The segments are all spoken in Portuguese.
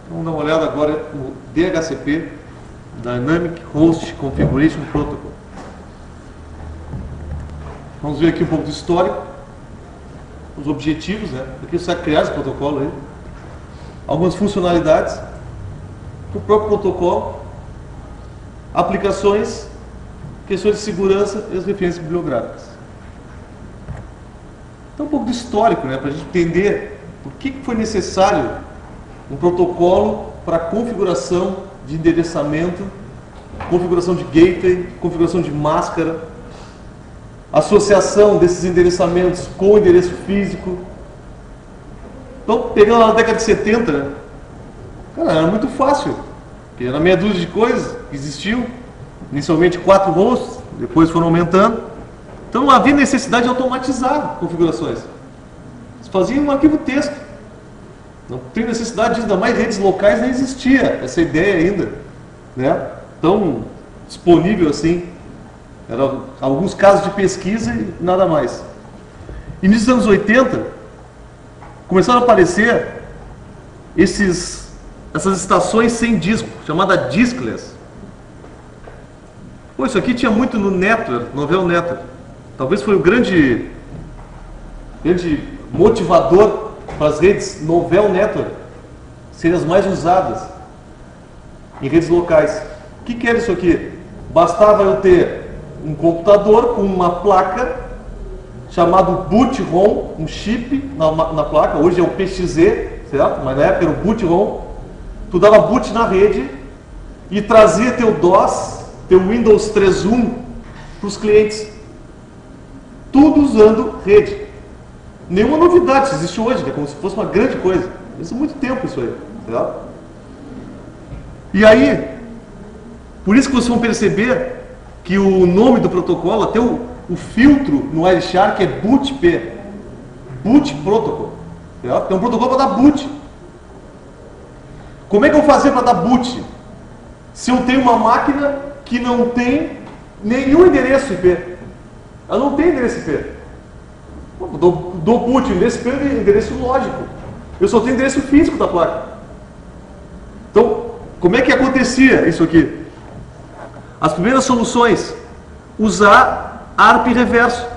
Vamos dar uma olhada agora no DHCP, Dynamic Host Configuration Protocol. Vamos ver aqui um pouco do histórico, os objetivos, né? Aqui você vai criar esse protocolo aí, algumas funcionalidades do próprio protocolo, aplicações, questões de segurança e as referências bibliográficas. Então um pouco do histórico, né? Para a gente entender por que foi necessário um protocolo para configuração de endereçamento, configuração de gateway, configuração de máscara, associação desses endereçamentos com o endereço físico. Então, pegando lá na década de 70, né? Cara, era muito fácil, porque era meia dúzia de coisas que existiam, inicialmente 4 hosts, depois foram aumentando. Então não havia necessidade de automatizar configurações. Você fazia um arquivo texto. Não tem necessidade disso, ainda mais redes locais nem existia essa ideia ainda, né? Tão disponível assim. Eram alguns casos de pesquisa e nada mais. Início dos anos 80, começaram a aparecer essas estações sem disco, chamada diskless. Pô, isso aqui tinha muito no Network, Novell Network. Talvez foi o grande motivador para as redes Novell Network serem as mais usadas em redes locais. O que era isso aqui? Bastava eu ter um computador com uma placa chamado boot ROM, um chip na placa, hoje é o PXZ, certo? Mas na época era o boot ROM. Tu dava boot na rede e trazia teu DOS, teu Windows 3.1 para os clientes. Tudo usando rede. Nenhuma novidade, isso existe hoje, é como se fosse uma grande coisa. Isso há muito tempo isso aí, certo? E aí, por isso que vocês vão perceber que o nome do protocolo, até o filtro no Wireshark é bootp, boot protocol, certo? É um protocolo para dar boot. Como é que eu vou fazer para dar boot se eu tenho uma máquina que não tem nenhum endereço IP? Ela não tem endereço IP. Dou boot, endereço IP é endereço lógico. Eu só tenho endereço físico da placa. Então, como é que acontecia isso aqui? As primeiras soluções, usar ARP reverso.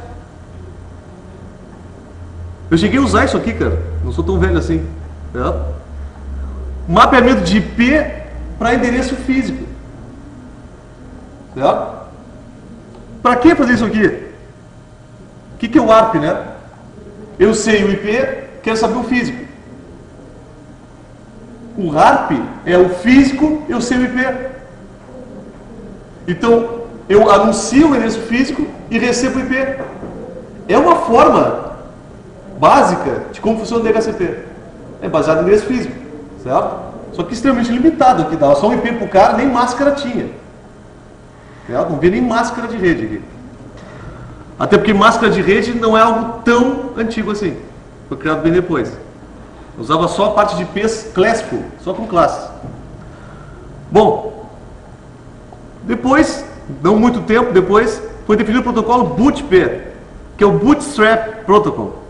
Eu cheguei a usar isso aqui, cara. Não sou tão velho assim. Mapeamento de IP para endereço físico. Certo? Para que fazer isso aqui? O que é o ARP, né? Eu sei o IP, quero saber o físico. O ARP é o físico, eu sei o IP. Então, eu anuncio o endereço físico e recebo o IP. É uma forma básica de como funciona o DHCP. É baseado no endereço físico, certo? Só que extremamente limitado, que dava só um IP para o cara, nem máscara tinha. Certo? Não vê nem máscara de rede aqui. Até porque máscara de rede não é algo tão antigo assim. Foi criado bem depois. Usava só a parte de IPs Classical, só com classes. Bom, depois, não muito tempo depois, foi definido o protocolo BootP, que é o Bootstrap Protocol,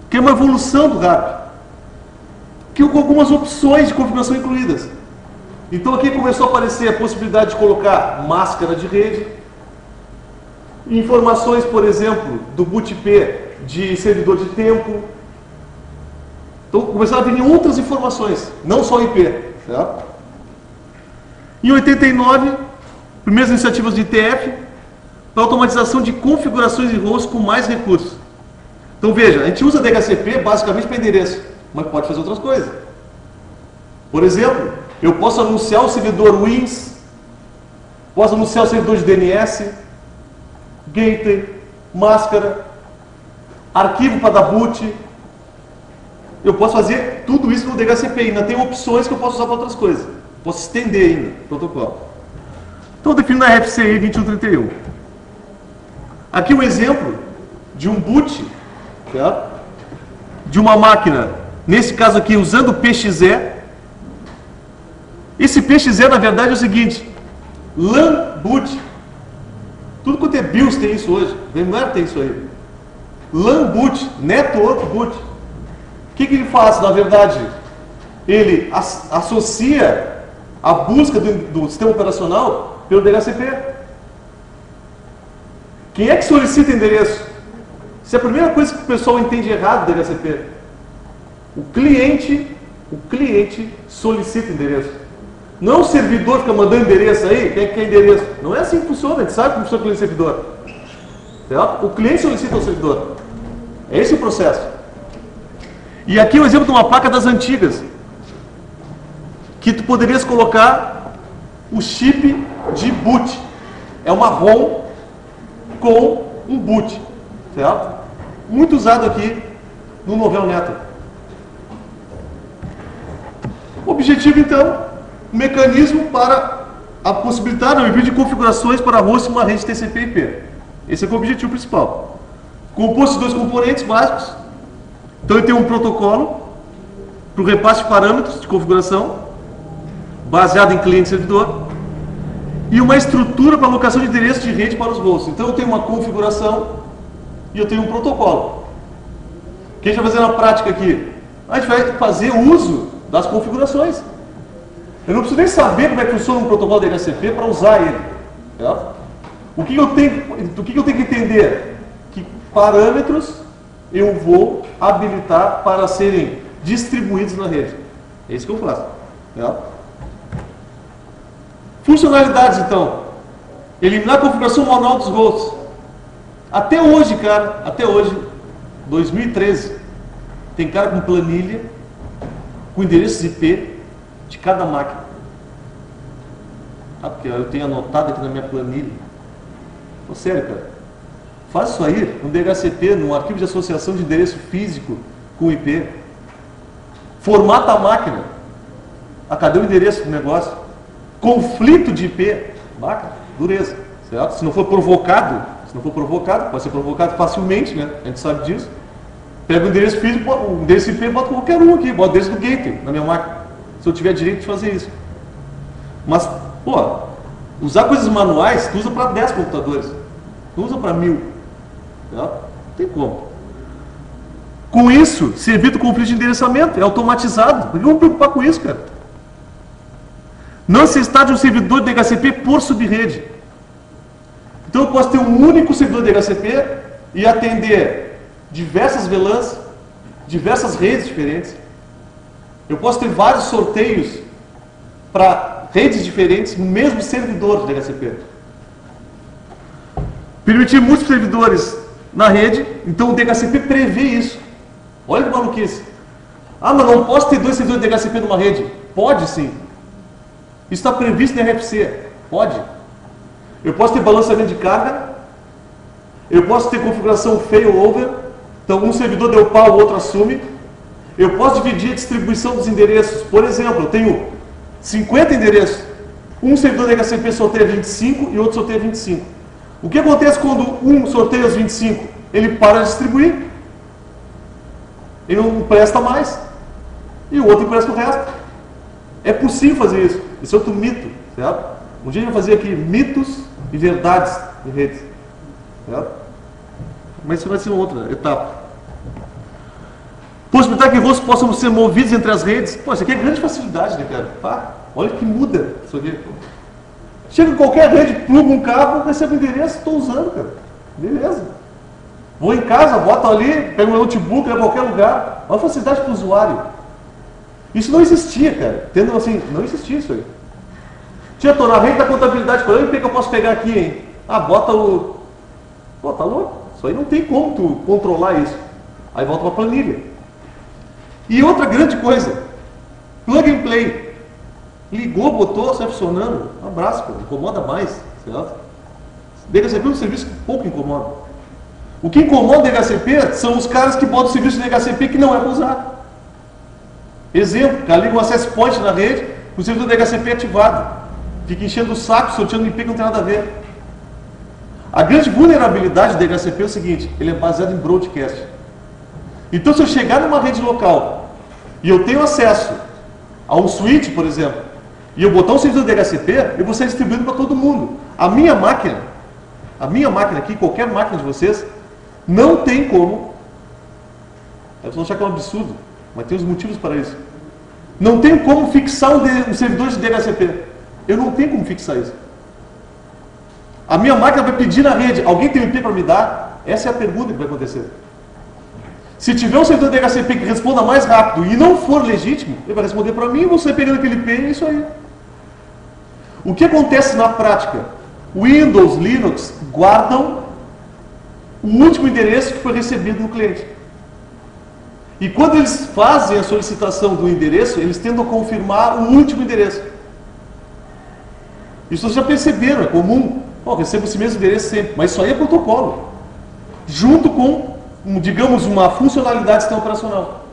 que é uma evolução do RAP, que com algumas opções de configuração incluídas. Então aqui começou a aparecer a possibilidade de colocar máscara de rede, informações, por exemplo, do BootP de servidor de tempo. Então começaram a vir outras informações, não só IP. Certo? Em 89, primeiras iniciativas de ITF para automatização de configurações de hosts com mais recursos. Então veja, a gente usa DHCP basicamente para endereço, mas pode fazer outras coisas. Por exemplo, eu posso anunciar o servidor Wins, posso anunciar o servidor de DNS, gateway, máscara, arquivo para dar boot. Eu posso fazer tudo isso no DHCP. Ainda tem opções que eu posso usar para outras coisas. Posso estender ainda o protocolo. Então, definindo a RFCI 2131. Aqui um exemplo de um boot, certo? De uma máquina, nesse caso aqui, usando o PXE. Esse PXE, na verdade, é o seguinte: LAN boot. Tudo quanto é BIOS tem isso hoje. VMware tem isso aí. LAN boot, Network boot. O que ele faz, na verdade? ele associa a busca do sistema operacional pelo DHCP. Quem é que solicita endereço? Isso é a primeira coisa que o pessoal entende errado do DHCP. O cliente solicita endereço. Não o servidor fica mandando endereço aí, quem é que quer endereço? Não é assim que funciona, a gente sabe como funciona o cliente servidor. Certo? O cliente solicita ao servidor. É esse o processo. E aqui é um exemplo de uma placa das antigas, que tu poderias colocar o chip de boot. É uma ROM com um boot. Certo? Muito usado aqui no Novell Network. O objetivo, então, um mecanismo para a possibilitar o envio de configurações para host em uma rede TCP/IP. Esse é o objetivo principal. Composto de dois componentes básicos. Então, ele tem um protocolo para o repasse de parâmetros de configuração, baseado em cliente e servidor, e uma estrutura para alocação de endereço de rede para os hosts. Então, eu tenho uma configuração e eu tenho um protocolo. O que a gente vai fazer na prática aqui? A gente vai fazer uso das configurações. Eu não preciso nem saber como é que funciona um protocolo de DHCP para usar ele. Certo? O que eu tenho que entender? Que parâmetros eu vou habilitar para serem distribuídos na rede. É isso que eu faço. Certo? Funcionalidades, então. Eliminar a configuração manual dos hosts. Até hoje, cara, 2013, tem cara com planilha, com endereços IP de cada máquina. Ah, porque eu tenho anotado aqui na minha planilha. Pô, sério, cara. Faz isso aí, no DHCP, no arquivo de associação de endereço físico com IP. Formata a máquina. Ah, cadê o endereço do negócio? Conflito de IP. Bacana, dureza. Certo? Se não for provocado, pode ser provocado facilmente, né? A gente sabe disso. Pega o endereço físico, o endereço IP, bota qualquer um aqui, bota o endereço do gateway na minha máquina. Se eu tiver direito de fazer isso. Mas, pô, usar coisas manuais, tu usa para 10 computadores. Tu usa para 1000. Não tem como. Com isso, se evita o conflito de endereçamento, é automatizado. Por que vamos preocupar com isso, cara? Não se instala um servidor de DHCP por subrede. Então eu posso ter um único servidor de DHCP e atender diversas VLANs, diversas redes diferentes. Eu posso ter vários sorteios para redes diferentes no mesmo servidor de DHCP. Permitir múltiplos servidores na rede, então o DHCP prevê isso. Olha que maluquice. Ah, mas não posso ter 2 servidores de DHCP numa rede? Pode sim. Isso está previsto na RFC. Pode. Eu posso ter balanceamento de carga. Eu posso ter configuração failover. Então um servidor deu pau, o outro assume. Eu posso dividir a distribuição dos endereços. Por exemplo, eu tenho 50 endereços. Um servidor de DHCP sorteia 25 e outro sorteia 25. O que acontece quando um sorteia os 25? Ele para de distribuir. Ele não presta mais. E o outro empresta o resto. É possível fazer isso. Esse é outro mito. Certo? Um dia a gente vai fazer aqui mitos e verdades em redes. Certo? Mas isso vai ser uma outra etapa. Possibilitar que hosts possam ser movidos entre as redes. Pô, isso aqui é grande facilidade, né, cara? Pá, olha que muda isso aqui. Chega em qualquer rede, pluga um cabo, recebe o endereço, estou usando, cara. Beleza. Vou em casa, boto ali, pego meu notebook, levo a qualquer lugar. Uma facilidade para o usuário. Isso não existia, cara. Tendo assim, não existia isso aí. Tinha, tô na rede da contabilidade, por exemplo, o que eu posso pegar aqui, hein? Ah, bota o... Pô, tá louco? Isso aí não tem como tu controlar isso. Aí volta para a planilha. E outra grande coisa, plug and play. Ligou, botou, está funcionando. Um abraço, pô, incomoda mais. Certo? DHCP é um serviço que pouco incomoda. O que incomoda o DHCP são os caras que botam o serviço de DHCP que não é para usar. Exemplo, cara liga um access point na rede, o servidor de DHCP é ativado. Fica enchendo o saco, sorteando IP que não tem nada a ver. A grande vulnerabilidade do DHCP é o seguinte, ele é baseado em broadcast. Então, se eu chegar numa rede local e eu tenho acesso a um switch, por exemplo, e eu botar um servidor de DHCP, eu vou ser distribuído para todo mundo. A minha máquina aqui, qualquer máquina de vocês, não tem como. Vocês vão achar que é um absurdo, mas tem os motivos para isso. Não tenho como fixar um servidor de DHCP. Eu não tenho como fixar isso. A minha máquina vai pedir na rede, alguém tem um IP para me dar? Essa é a pergunta que vai acontecer. Se tiver um servidor de DHCP que responda mais rápido e não for legítimo, ele vai responder para mim, você pegando aquele IP e é isso aí. O que acontece na prática? Windows, Linux guardam o último endereço que foi recebido no cliente. E quando eles fazem a solicitação do endereço, eles tentam confirmar o último endereço. Isso vocês já perceberam, é comum. Recebo esse mesmo endereço sempre, mas isso aí é protocolo. Junto com, digamos, uma funcionalidade do sistema operacional.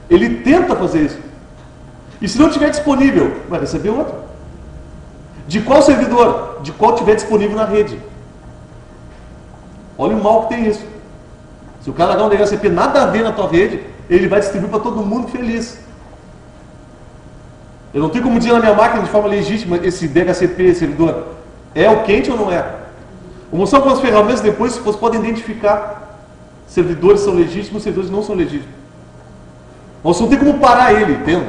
Ele tenta fazer isso. E se não estiver disponível, vai receber outro. De qual servidor? De qual estiver disponível na rede. Olha o mal que tem isso. Se o cara largar um DHCP nada a ver na tua rede, ele vai distribuir para todo mundo feliz. Eu não tenho como dizer na minha máquina de forma legítima esse DHCP, esse servidor, é o quente ou não é? Vou mostrar algumas ferramentas depois que vocês podem identificar servidores são legítimos, servidores não são legítimos. Mas você não tem como parar ele, entende?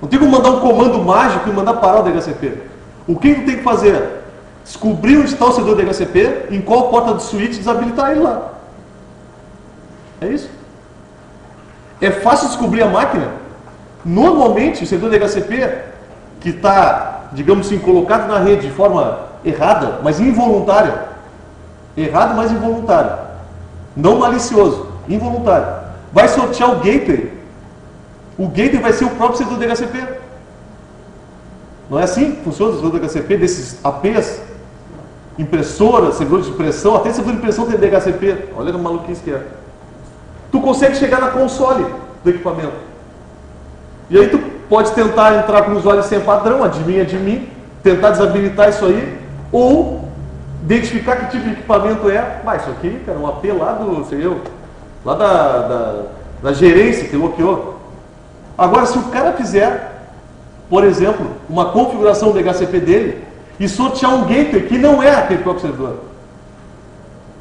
Não tem como mandar um comando mágico e mandar parar o DHCP. O que tu tem que fazer? Descobrir onde está o servidor DHCP, em qual porta do switch, desabilitar ele lá. É isso. É fácil descobrir a máquina. Normalmente, o servidor DHCP, que está, digamos assim, colocado na rede de forma errada, mas involuntária. Errado, mas involuntário. Não malicioso, involuntário. Vai sortear o gateway. O gateway vai ser o próprio servidor DHCP. Não é assim que funciona o servidor DHCP desses APs? Impressoras, servidores de impressão, até servidor de impressão tem DHCP. Olha que maluquice que é. Tu consegue chegar na console do equipamento. E aí tu pode tentar entrar com o usuário sem padrão, admin, tentar desabilitar isso aí, ou identificar que tipo de equipamento é. Isso aqui, cara, um AP lá do, sei eu, lá da gerência que bloqueou. Agora, se o cara fizer, por exemplo, uma configuração do DHCP dele e sortear um gateway que não é aquele próprio servidor,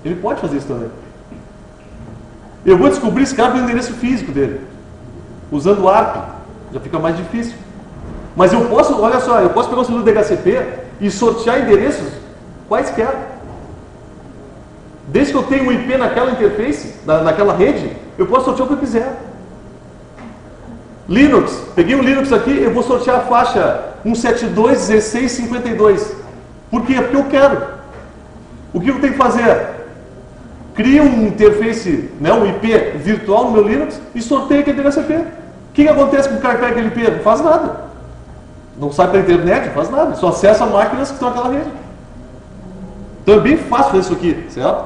ele pode fazer isso também. Eu vou descobrir esse cara pelo endereço físico dele, usando o ARP, já fica mais difícil. Mas eu posso, olha só, eu posso pegar o servidor DHCP e sortear endereços quaisquer. Desde que eu tenha um IP naquela interface, naquela rede, eu posso sortear o que eu quiser. Linux, peguei um Linux aqui, eu vou sortear a faixa 172.16.52. Por quê? Porque eu quero. O que eu tenho que fazer? Cria um interface, né, um IP virtual no meu Linux e sorteia aquele DHCP. O que acontece com o cara que pega aquele IP? Não faz nada. Não sai pela internet, não faz nada. Só acessa máquinas que estão naquela rede. Então é bem fácil fazer isso aqui, certo?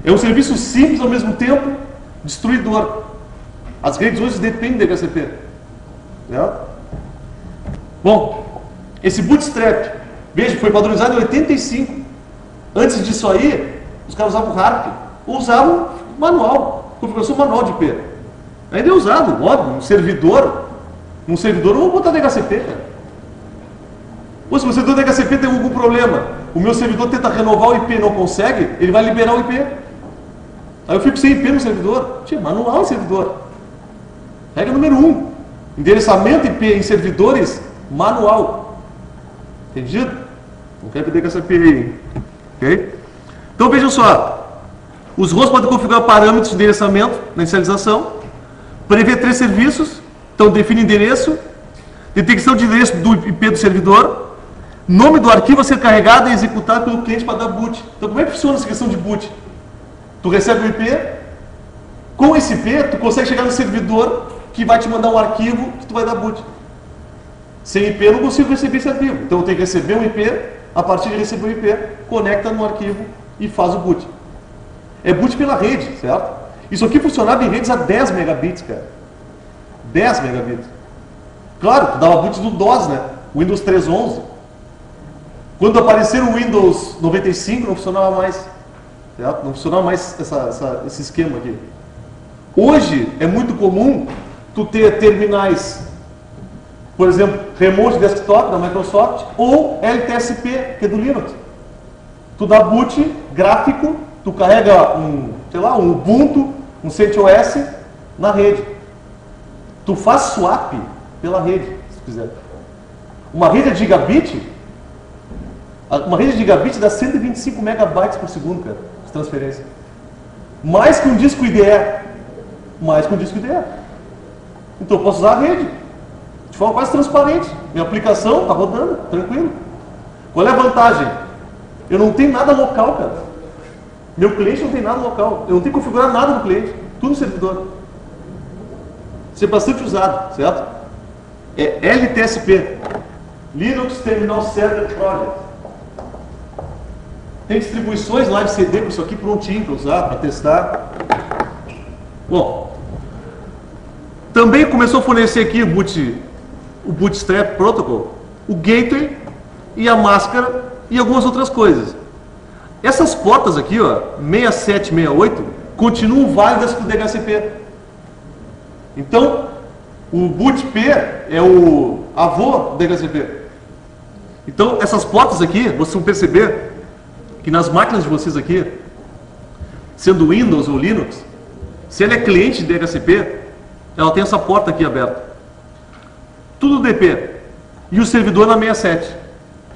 É um serviço simples ao mesmo tempo destruidor. As redes hoje dependem do DHCP. Certo? Bom, esse Bootstrap, veja, foi padronizado em 85. Antes disso aí, os caras usavam HARP, ou usavam manual, configuração manual de IP. Ainda é usado, óbvio, um servidor eu não vou botar DHCP, cara. Ou se o servidor DHCP tem algum problema, o meu servidor tenta renovar o IP e não consegue, ele vai liberar o IP. Aí eu fico sem IP no servidor. Manual em servidor. Regra número 1. Endereçamento IP em servidores, manual. Entendido? Não quero que DHCP aí. Ok? Então vejam só. Os hosts podem configurar parâmetros de endereçamento na inicialização, prever 3 serviços, então define endereço, detecção de endereço do IP do servidor, nome do arquivo a ser carregado e executado pelo cliente para dar boot. Então como é que funciona essa questão de boot? Tu recebe o IP, com esse IP tu consegue chegar no servidor que vai te mandar um arquivo que tu vai dar boot. Sem IP eu não consigo receber esse arquivo, então eu tenho que receber um IP, a partir de receber o IP, conecta no arquivo e faz o boot. É boot pela rede, certo? Isso aqui funcionava em redes a 10 megabits, cara. 10 megabits. Claro, tu dava boot do DOS, né? Windows 3.11. Quando apareceu o Windows 95, não funcionava mais. Certo? Não funcionava mais esse esquema aqui. Hoje, é muito comum tu ter terminais, por exemplo, Remote Desktop da Microsoft, ou LTSP, que é do Linux. Tu dá boot gráfico, tu carrega um Ubuntu, um CentOS na rede. Tu faz swap pela rede. se quiser. Uma rede de gigabit, dá 125 megabytes por segundo, cara, de transferência. Mais que um disco IDE. Então eu posso usar a rede de forma quase transparente. Minha aplicação está rodando, tranquilo. Qual é a vantagem? Eu não tenho nada local, cara. Meu cliente não tem nada local. Eu não tenho que configurar nada no cliente. Tudo no servidor. Isso é bastante usado, certo? É LTSP. Linux Terminal Server Project. Tem distribuições live CD com isso aqui prontinho para usar, para testar. Bom, também começou a fornecer aqui o Bootstrap Protocol, o Gateway e a máscara e algumas outras coisas. Essas portas aqui, ó, 67 e 68, continuam válidas para o DHCP. Então, o BootP é o avô do DHCP. Então, essas portas aqui, vocês vão perceber que nas máquinas de vocês aqui, sendo Windows ou Linux, se ela é cliente de DHCP, ela tem essa porta aqui aberta. Tudo DP. E o servidor na 67.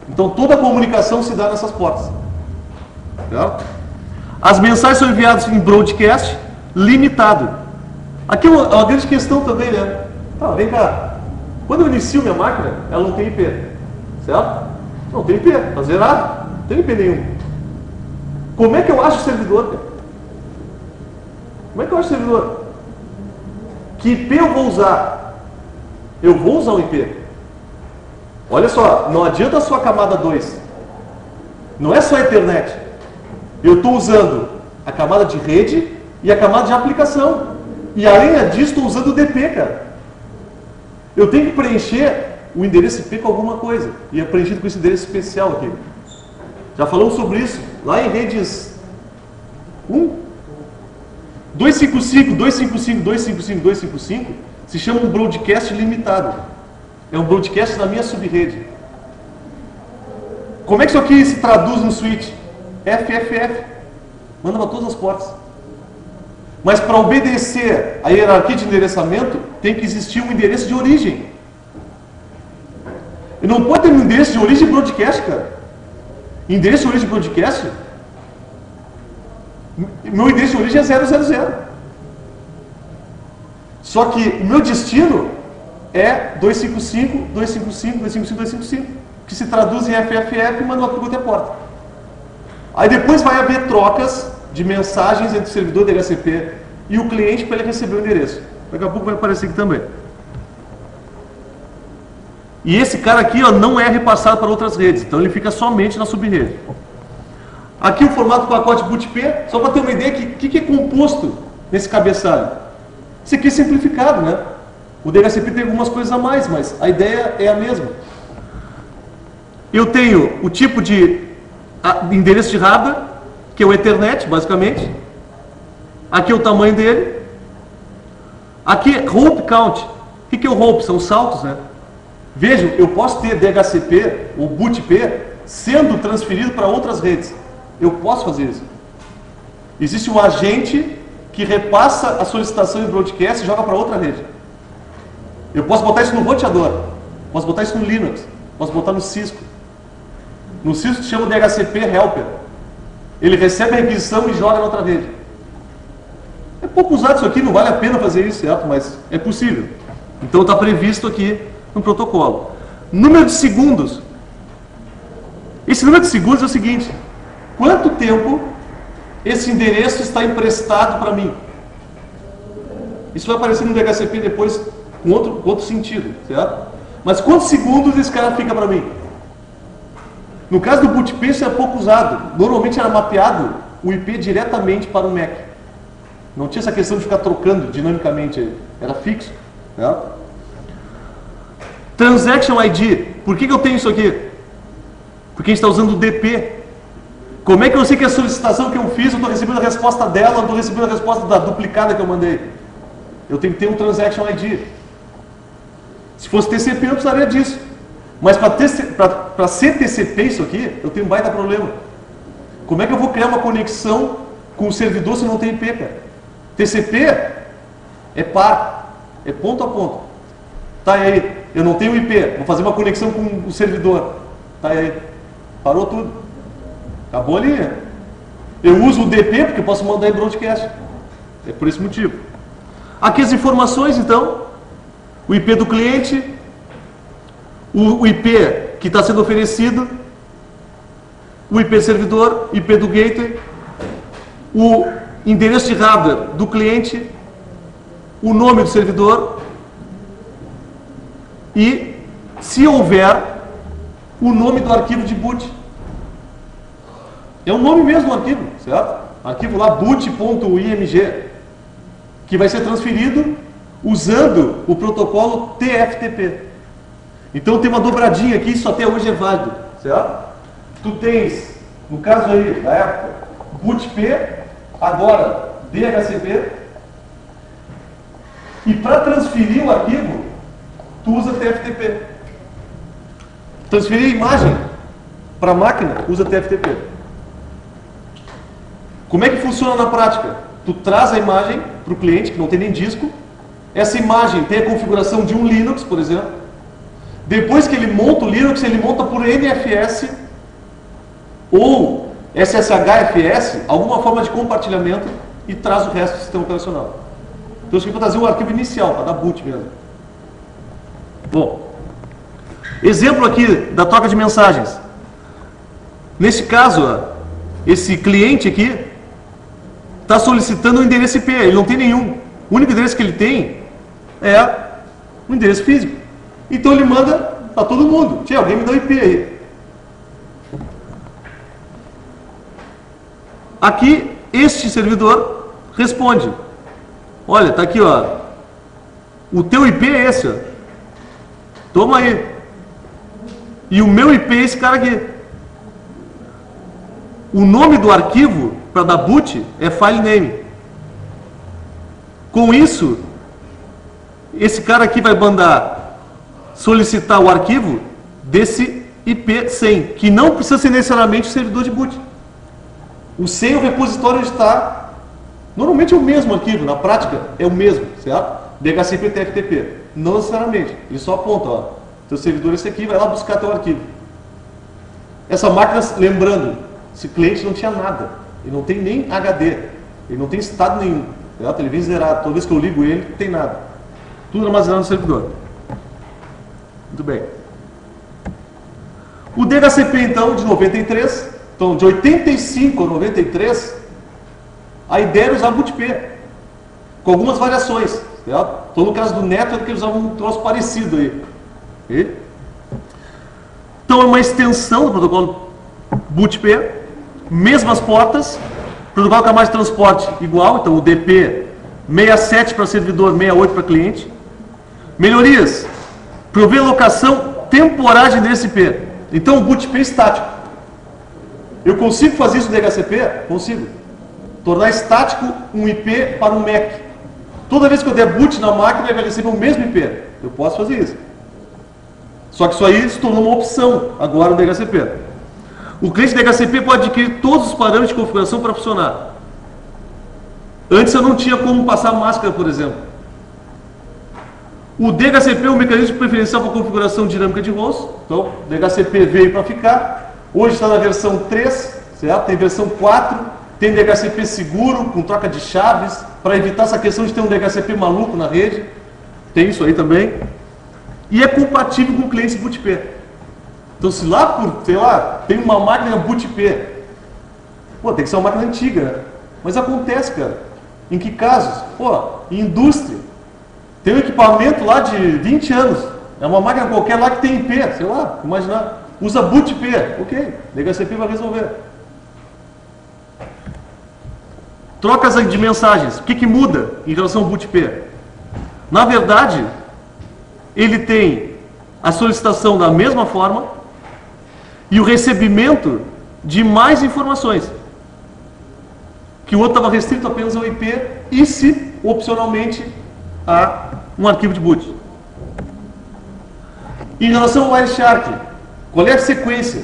Então toda a comunicação se dá nessas portas. Certo? As mensagens são enviadas em broadcast limitado. Aqui é uma grande questão também, né? Tá, vem cá. Quando eu inicio minha máquina, ela não tem IP. Certo? Não tem IP, está zerado. Não tem IP nenhum. Como é que eu acho o servidor, cara? Como é que eu acho o servidor? Que IP eu vou usar? Eu vou usar um IP. Olha só, não adianta a sua camada 2. Não é só a internet. Eu estou usando a camada de rede e a camada de aplicação. E além disso, estou usando o DP, cara. Eu tenho que preencher o endereço IP com alguma coisa. E é preenchido com esse endereço especial aqui. Já falamos sobre isso lá em redes 255, 255, 255, 255 se chama um broadcast limitado. É um broadcast na minha subrede. Como é que isso aqui se traduz no switch? FFF. Manda para todas as portas. Mas para obedecer a hierarquia de endereçamento, tem que existir um endereço de origem. E não pode ter um endereço de origem broadcast, cara. Endereço de origem broadcast? Meu endereço de origem é 000. Só que o meu destino é 255, 255, 255, 255, que se traduz em FFF e manda para qualquer porta. Aí depois vai haver trocas de mensagens entre o servidor DHCP e o cliente para ele receber o endereço. Daqui a pouco vai aparecer aqui também. E esse cara aqui, ó, não é repassado para outras redes, então ele fica somente na subrede. Aqui o formato do pacote BootP, só para ter uma ideia do que é composto nesse cabeçalho. Isso aqui é simplificado, né? O DHCP tem algumas coisas a mais, mas a ideia é a mesma. Eu tenho o tipo de endereço de hardware, que é o Ethernet, basicamente. Aqui é o tamanho dele. Aqui é Hope Count. O que é o Hope? São os saltos, né? Vejam, eu posso ter DHCP ou BootP sendo transferido para outras redes. Eu posso fazer isso. Existe um agente que repassa a solicitação de broadcast e joga para outra rede. Eu posso botar isso no roteador, posso botar isso no Linux, posso botar no Cisco. No Cisco se chama DHCP Helper. Ele recebe a requisição e joga na outra rede. É pouco usado isso aqui, não vale a pena fazer isso, certo? Mas é possível. Então está previsto aqui no protocolo. Número de segundos. Esse número de segundos é o seguinte: quanto tempo esse endereço está emprestado para mim? Isso vai aparecer no DHCP depois com outro sentido, certo? Mas quantos segundos esse cara fica para mim? No caso do BootP, isso é pouco usado. Normalmente era mapeado o IP diretamente para o Mac. Não tinha essa questão de ficar trocando dinamicamente, era fixo, certo? Transaction ID. Por que eu tenho isso aqui? Porque a gente está usando o DP. Como é que eu sei que a solicitação que eu fiz, eu estou recebendo a resposta dela, eu estou recebendo a resposta da duplicada que eu mandei? Eu tenho que ter um Transaction ID. Se fosse TCP, eu precisaria disso. Mas para ser TCP isso aqui, eu tenho um baita problema. Como é que eu vou criar uma conexão com o servidor se não tem IP, cara? TCP é par, é ponto a ponto. Tá aí. eu não tenho IP, vou fazer uma conexão com o servidor. Tá aí, parou tudo. Acabou a linha. Eu uso o DP porque eu posso mandar em broadcast. É por esse motivo. Aqui as informações, então, o IP do cliente, o IP que está sendo oferecido, o IP servidor, IP do gateway, o endereço de hardware do cliente, o nome do servidor e, se houver, o nome do arquivo de boot. É o nome mesmo do arquivo, certo? Arquivo lá boot.img, que vai ser transferido usando o protocolo TFTP. Então tem uma dobradinha aqui, isso até hoje é válido, certo? Tu tens, no caso aí, da época, bootp, agora DHCP, e para transferir o arquivo, tu usa TFTP. Transferir a imagem para a máquina, usa TFTP. Como é que funciona na prática? Tu traz a imagem para o cliente, que não tem nem disco. Essa imagem tem a configuração de um Linux, por exemplo. Depois que ele monta o Linux, ele monta por NFS ou SSHFS, alguma forma de compartilhamento, e traz o resto do sistema operacional. Então isso aqui é para trazer o arquivo inicial, para dar boot mesmo. Bom, exemplo aqui da troca de mensagens. Nesse caso, ó, esse cliente aqui está solicitando um endereço IP, ele não tem nenhum. O único endereço que ele tem é um endereço físico. Então ele manda para todo mundo. Tia, alguém me dá o IP aí. Aqui, este servidor responde. Olha, tá aqui, ó. O teu IP é esse, ó. Toma aí. E o meu IP é esse cara aqui. O nome do arquivo para dar boot é file name. Com isso, esse cara aqui vai mandar solicitar o arquivo desse IP 100, que não precisa ser necessariamente o servidor de boot. O 100 é o repositório onde está. Normalmente é o mesmo arquivo, na prática é o mesmo, certo? DHCP TFTP. Não necessariamente. Ele só aponta, ó. Teu servidor é esse aqui, vai lá buscar teu arquivo. Essa máquina, lembrando, esse cliente não tinha nada. Ele não tem nem HD. Ele não tem estado nenhum. Certo? Ele vem zerado. Toda vez que eu ligo ele, não tem nada. Tudo armazenado no servidor. Muito bem. O DHCP, então, de 93, então, de 85 a 93, a ideia era usar bootp, com algumas variações. Certo? Então, no caso do Network, eles usavam um troço parecido aí. E? Então, é uma extensão do protocolo bootp, mesmas portas, protocolo de camada de transporte igual, então o DP 67 para servidor, 68 para cliente. Melhorias: prover locação temporária de endereço IP. Então o bootp é estático. Eu consigo fazer isso no DHCP? Consigo. Tornar estático um IP para um MAC. Toda vez que eu der boot na máquina, ele vai receber o mesmo IP. Eu posso fazer isso. Só que isso aí se tornou uma opção agora no DHCP. O cliente DHCP pode adquirir todos os parâmetros de configuração para funcionar. Antes eu não tinha como passar máscara, por exemplo. O DHCP é um mecanismo preferencial para configuração dinâmica de host. Então, o DHCP veio para ficar. Hoje está na versão 3, certo? Tem versão 4, tem DHCP seguro, com troca de chaves, para evitar essa questão de ter um DHCP maluco na rede. Tem isso aí também. E é compatível com clientes bootp. Então, se lá, sei lá, tem uma máquina bootp, pô, tem que ser uma máquina antiga, né? Mas acontece, cara. Em que casos? Pô, em indústria. Tem um equipamento lá de 20 anos. É uma máquina qualquer lá que tem IP, sei lá, imaginar. Usa bootp. Ok, DHCP vai resolver. Trocas de mensagens. O que muda em relação ao bootp? Na verdade, ele tem a solicitação da mesma forma e o recebimento de mais informações. Que o outro estava restrito apenas ao IP e, se opcionalmente, a um arquivo de boot. Em relação ao Wireshark, qual é a sequência?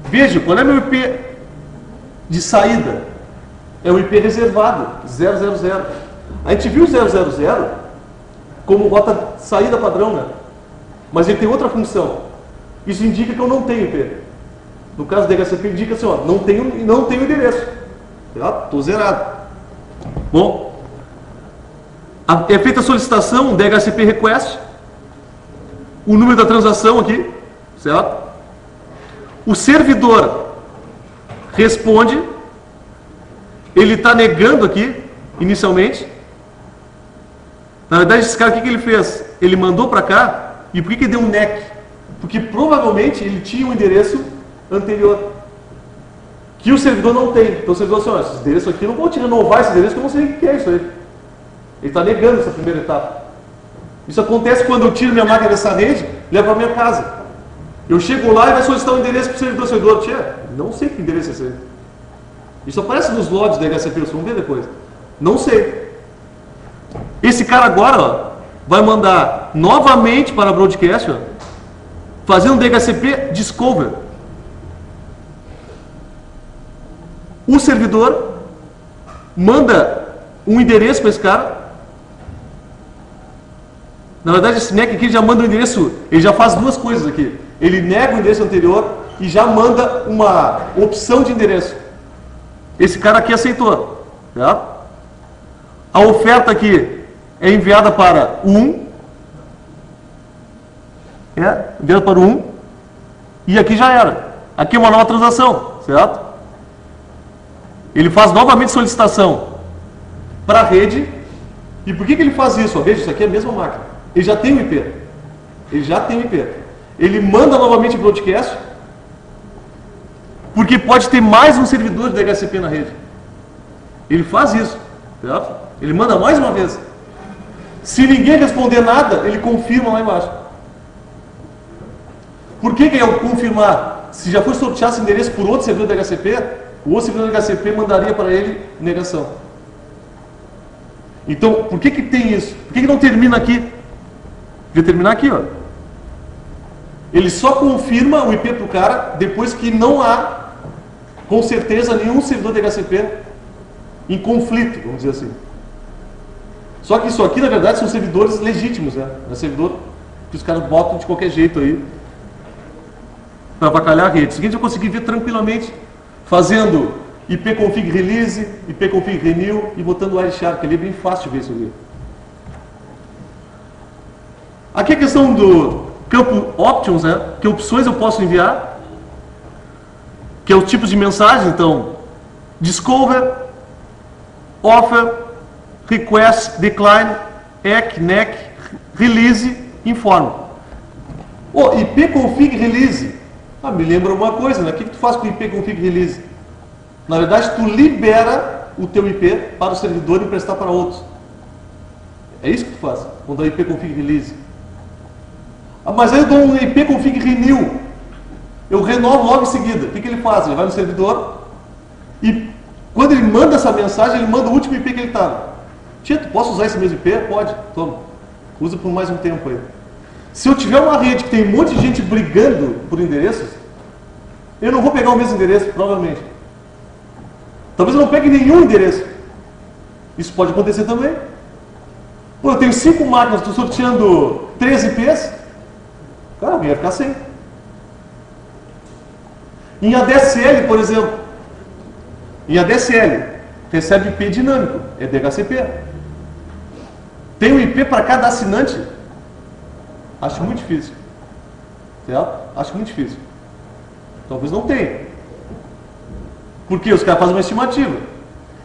Veja, qual é meu IP de saída? É o IP reservado, 000. A gente viu 000 como rota saída padrão, né? mas ele tem outra função. Isso indica que eu não tenho IP. No caso do DHCP, indica assim, ó, não tenho endereço. Estou zerado. Bom, é feita a solicitação, DHCP request, o número da transação aqui, certo? O servidor responde, ele está negando aqui, inicialmente. Na verdade, esse cara, o que ele fez? Ele mandou para cá, e por que deu um NEC? Porque provavelmente ele tinha um endereço anterior, que o servidor não tem. Então o servidor assim, esse endereço aqui, eu não vou te renovar esse endereço, porque eu não sei o que é isso aí. Ele está negando essa primeira etapa. Isso acontece quando eu tiro minha máquina dessa rede, levo para minha casa. Eu chego lá e vai solicitar um endereço para o servidor. Tia, não sei que endereço é esse aí. Isso aparece nos logs da DHCP, vocês vão ver depois. Não sei. Esse cara agora, ó, vai mandar novamente para a broadcast, ó, fazer um DHCP discover. O servidor manda um endereço para esse cara. Na verdade, esse NEC aqui já manda o endereço, ele já faz duas coisas aqui. Ele nega o endereço anterior e já manda uma opção de endereço. Esse cara aqui aceitou. Tá? A oferta aqui é enviada para o 1. Enviada para o 1. E aqui já era. Aqui é uma nova transação, certo? Ele faz novamente solicitação para a rede. E por que ele faz isso? Veja, isso aqui é a mesma máquina. Ele já tem o IP. Ele manda novamente o broadcast, porque pode ter mais um servidor de DHCP na rede. Ele faz isso, certo? Ele manda mais uma vez. Se ninguém responder nada, ele confirma lá embaixo. Por que é o confirmar? Se já foi sorteado esse endereço por outro servidor de DHCP, o outro servidor de DHCP mandaria para ele negação. Então, por que tem isso? Por que não termina aqui? Devia terminar aqui, ó. Ele só confirma o IP para o cara depois que não há, com certeza, nenhum servidor de DHCP em conflito, vamos dizer assim. Só que isso aqui, na verdade, são servidores legítimos, né? É servidor que os caras botam de qualquer jeito aí para avacalhar a rede. O seguinte, eu consegui ver tranquilamente fazendo ipconfig release, ipconfig renew e botando o Wireshark ali, é bem fácil de ver isso aqui. Aqui a questão do campo options, né? Que opções eu posso enviar, que é os tipos de mensagem. Então, discover, offer, request, decline, EC, NEC, release, inform. Ipconfig release. Me lembra uma coisa, né? O que tu faz com o ipconfig release? Na verdade, tu libera o teu IP para o servidor e emprestar para outros. É isso que tu faz, quando dá ipconfig release. Mas aí eu dou um ipconfig renew. Eu renovo logo em seguida. O que ele faz? Ele vai no servidor e quando ele manda essa mensagem, ele manda o último IP que ele estava. Tia, tu posso usar esse mesmo IP? Pode. Toma. Usa por mais um tempo aí. Se eu tiver uma rede que tem um monte de gente brigando por endereços, eu não vou pegar o mesmo endereço, provavelmente. Talvez eu não pegue nenhum endereço. Isso pode acontecer também. Eu tenho 5 máquinas, estou sorteando 3 IPs. Cara, alguém vai ficar sem. Em ADSL, por exemplo. Em ADSL, recebe IP dinâmico, é DHCP. Tem um IP para cada assinante? Acho muito difícil. Certo? Acho muito difícil. Talvez não tenha. Porque os caras fazem uma estimativa.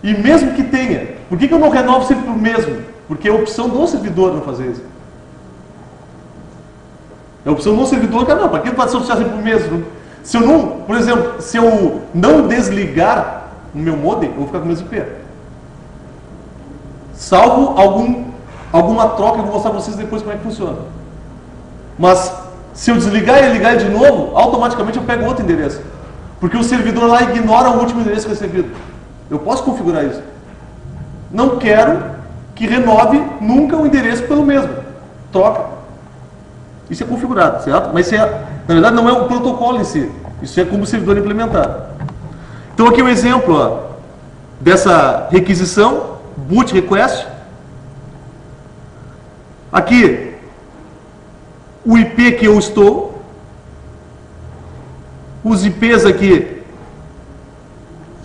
E mesmo que tenha, por que eu não renovo sempre o mesmo? Porque é a opção do servidor não fazer isso. É a opção do servidor, cara, não, para que pode sortear sempre o mesmo? Se eu não, por exemplo, se eu não desligar o meu modem, eu vou ficar com o mesmo IP. Salvo alguma troca, eu vou mostrar para vocês depois como é que funciona. Mas se eu desligar e ligar de novo, automaticamente eu pego outro endereço. Porque o servidor lá ignora o último endereço recebido. Eu posso configurar isso. Não quero que renove nunca o endereço pelo mesmo. Troca. Isso é configurado, certo? Mas isso na verdade não é o protocolo em si. Isso é como o servidor implementar. Então aqui um exemplo, ó, dessa requisição, boot request. Aqui, o IP que eu estou, os IPs aqui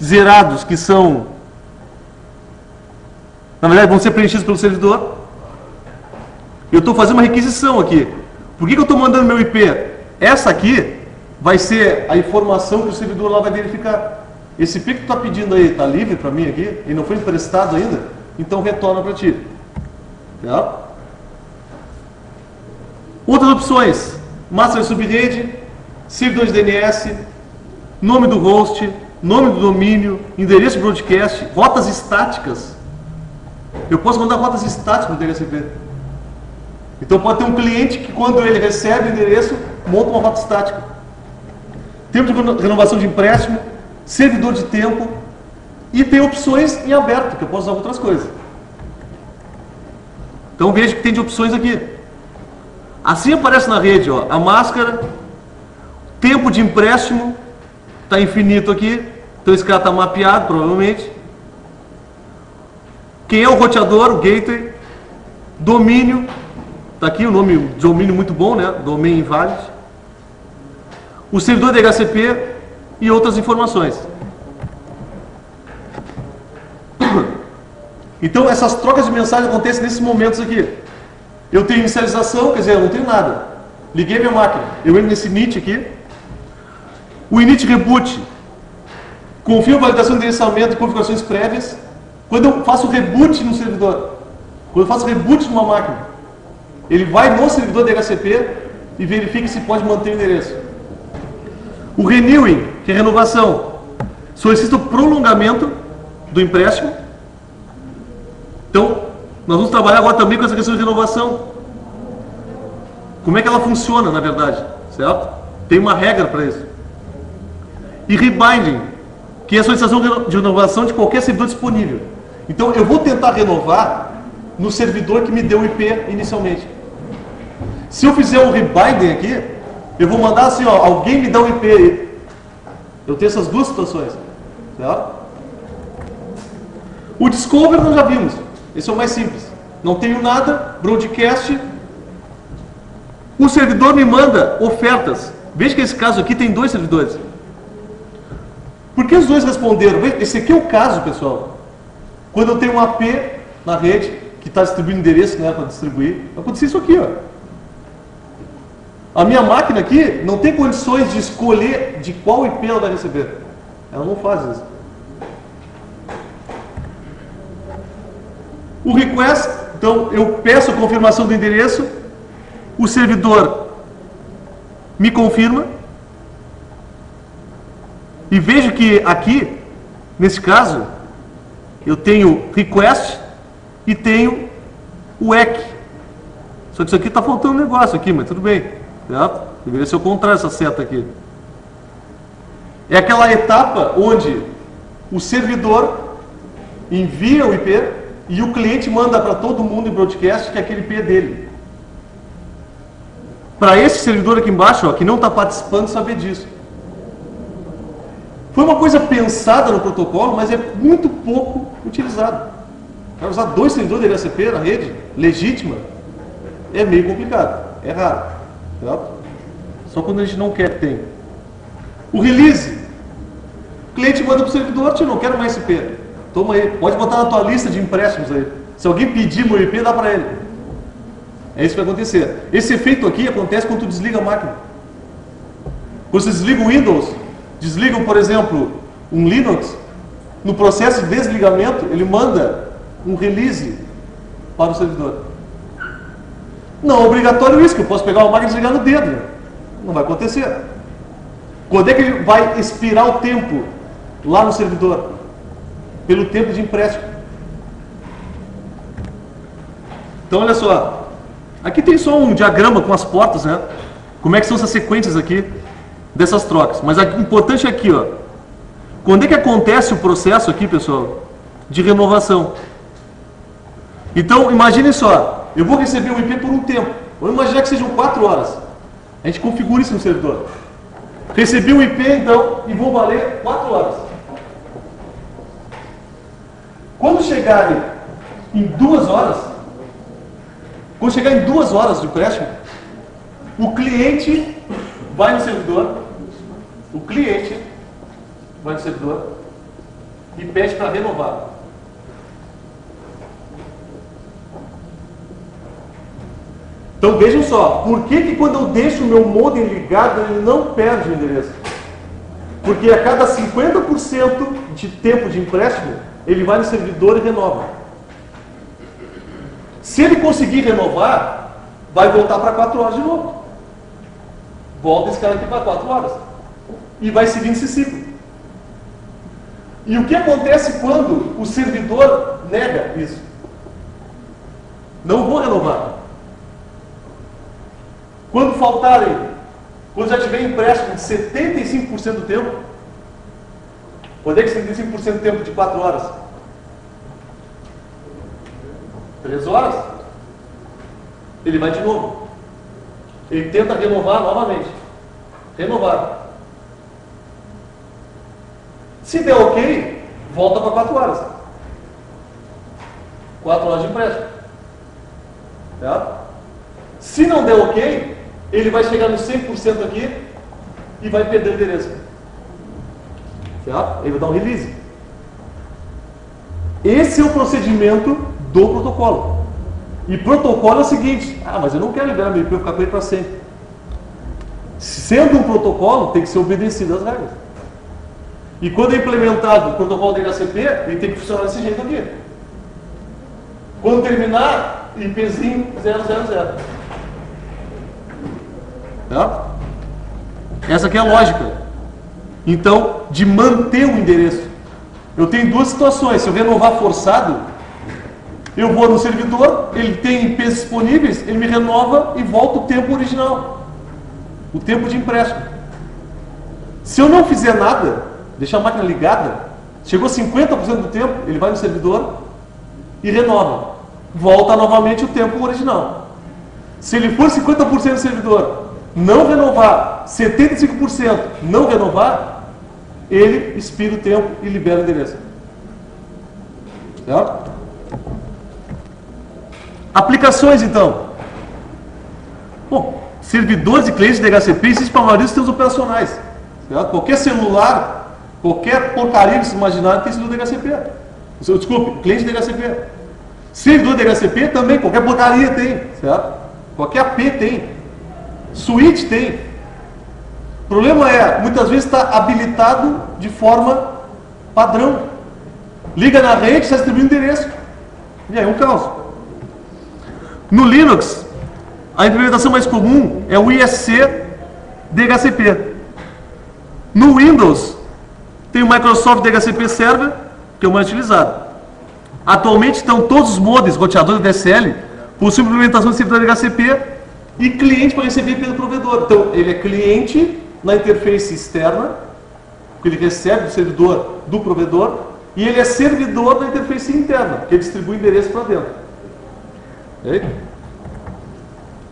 zerados, que são, na verdade, vão ser preenchidos pelo servidor. Eu estou fazendo uma requisição aqui. Por que eu estou mandando meu IP? Essa aqui vai ser a informação que o servidor lá vai verificar. Esse IP que tu está pedindo aí está livre para mim aqui? E não foi emprestado ainda? Então retorna para ti. Tá? Outras opções. Master Subrede, servidor de DNS, nome do host, nome do domínio, endereço de broadcast, rotas estáticas. Eu posso mandar rotas estáticas no DHCP. Então pode ter um cliente que quando ele recebe o endereço, monta uma rota estática. Tempo de renovação de empréstimo, servidor de tempo, e tem opções em aberto, que eu posso usar outras coisas. Então veja que tem de opções aqui. Assim aparece na rede, ó, a máscara, tempo de empréstimo, está infinito aqui, então esse cara está mapeado provavelmente. Quem é o roteador, o gateway, domínio, está aqui o nome, domínio muito bom, né? Domain invalid. O servidor DHCP e outras informações. Então essas trocas de mensagem acontecem nesses momentos aqui. Eu tenho inicialização, quer dizer, eu não tenho nada. Liguei minha máquina, eu entro nesse init aqui. O init reboot confirma a validação de endereçamento e configurações prévias. Quando eu faço reboot no servidor, quando eu faço reboot numa máquina, ele vai no servidor DHCP e verifica se pode manter o endereço. O renewing, que é renovação, solicita o prolongamento do empréstimo. Então, nós vamos trabalhar agora também com essa questão de renovação. Como é que ela funciona, na verdade, certo? Tem uma regra para isso. E rebinding, que é a solicitação de renovação de qualquer servidor disponível. Então, eu vou tentar renovar no servidor que me deu o IP inicialmente. Se eu fizer um rebinding aqui, eu vou mandar assim, ó, alguém me dá um IP aí. Eu tenho essas duas situações, certo? O discover nós já vimos. Esse é o mais simples. Não tenho nada, broadcast. O servidor me manda ofertas. Veja que esse caso aqui tem dois servidores. Por que os dois responderam? Esse aqui é o caso, pessoal. Quando eu tenho um AP na rede, que está distribuindo endereço que não era para distribuir, aconteceu isso aqui, ó. A minha máquina aqui não tem condições de escolher de qual IP ela vai receber. Ela não faz isso. O request, então eu peço a confirmação do endereço, o servidor me confirma, e vejo que aqui, nesse caso, eu tenho request e tenho o EC. Só que isso aqui está faltando um negócio aqui, mas tudo bem. Certo? Deveria ser o contrário essa seta aqui. É aquela etapa onde o servidor envia o IP e o cliente manda para todo mundo em broadcast que aquele IP é dele. Para esse servidor aqui embaixo, ó, que não está participando, saber disso. Foi uma coisa pensada no protocolo, mas é muito pouco utilizado. Para usar dois servidores de DHCP na rede, legítima, é meio complicado, é raro. Certo? Só quando a gente não quer que tenha. O release. O cliente manda para o servidor, eu não quero mais esse IP. Toma aí, pode botar na tua lista de empréstimos aí. Se alguém pedir meu IP, dá para ele. É isso que vai acontecer. Esse efeito aqui acontece quando tu desliga a máquina. Quando você desliga o Windows, desligam, por exemplo, um Linux, no processo de desligamento, ele manda um release para o servidor. Não é obrigatório isso, que eu posso pegar uma máquina e desligar no dedo. Não vai acontecer. Quando é que ele vai expirar o tempo lá no servidor? Pelo tempo de empréstimo. Então, olha só. Aqui tem só um diagrama com as portas, né? Como é que são essas sequências aqui dessas trocas. Mas o importante é aqui, ó. Quando é que acontece o processo aqui, pessoal, de renovação? Então, imagine só. Eu vou receber um IP por um tempo. Vamos imaginar que sejam 4 horas. A gente configura isso no servidor. Recebi um IP, então, e vou valer 4 horas. Quando chegarem em 2 horas, quando chegar em 2 horas de empréstimo, O cliente vai no servidor, o cliente vai no servidor e pede para renovar. Então vejam só, por que quando eu deixo o meu modem ligado ele não perde o endereço? Porque a cada 50% de tempo de empréstimo, ele vai no servidor e renova. Se ele conseguir renovar, vai voltar para 4 horas de novo. Volta esse cara aqui para 4 horas. E vai seguindo esse ciclo. E o que acontece quando o servidor nega isso? Não vou renovar. Quando faltarem, quando já tiver empréstimo de 75% do tempo, quando é que 75% do tempo de 4 horas? 3 horas? Ele vai de novo. Ele tenta renovar novamente. Renovar. Se der ok, volta para 4 horas. 4 horas de empréstimo. Tá? Se não der ok, ele vai chegar no 100% aqui e vai perder o endereço. Certo? Ele vai dar um release. Esse é o procedimento do protocolo. E protocolo é o seguinte: mas eu não quero liberar meu IP, eu ficar com ele para sempre. Sendo um protocolo, tem que ser obedecido às regras. E quando é implementado o protocolo DHCP, ele tem que funcionar desse jeito aqui. Quando terminar, IPzinho 000. Tá? Essa aqui é a lógica. Então, de manter o endereço. Eu tenho duas situações. Se eu renovar forçado, eu vou no servidor, ele tem IPs disponíveis, ele me renova e volta o tempo original. O tempo de empréstimo. Se eu não fizer nada, deixar a máquina ligada, chegou 50% do tempo, ele vai no servidor e renova. Volta novamente o tempo original. Se ele for 50% do servidor, não renovar, 75% não renovar, ele expira o tempo e libera o endereço. Certo? Aplicações, então. Bom, servidores e clientes de DHCP existem para a maioria dos sistemas operacionais. Certo? Qualquer celular, qualquer porcaria que vocês imaginarem tem servidor DHCP. Desculpe, cliente de DHCP. Servidor DHCP também, qualquer porcaria tem. Certo? Qualquer AP tem. Switch tem. O problema é, muitas vezes está habilitado de forma padrão. Liga na rede, está distribuindo endereço. E aí é um caos. No Linux, a implementação mais comum é o ISC DHCP. No Windows, tem o Microsoft DHCP Server, que é o mais utilizado. Atualmente estão todos os modems, roteadores DSL, possuem implementação de servidor DHCP e cliente para receber pelo provedor. Então, ele é cliente na interface externa, que ele recebe do servidor do provedor, e ele é servidor na interface interna, que ele distribui endereço para dentro. Okay?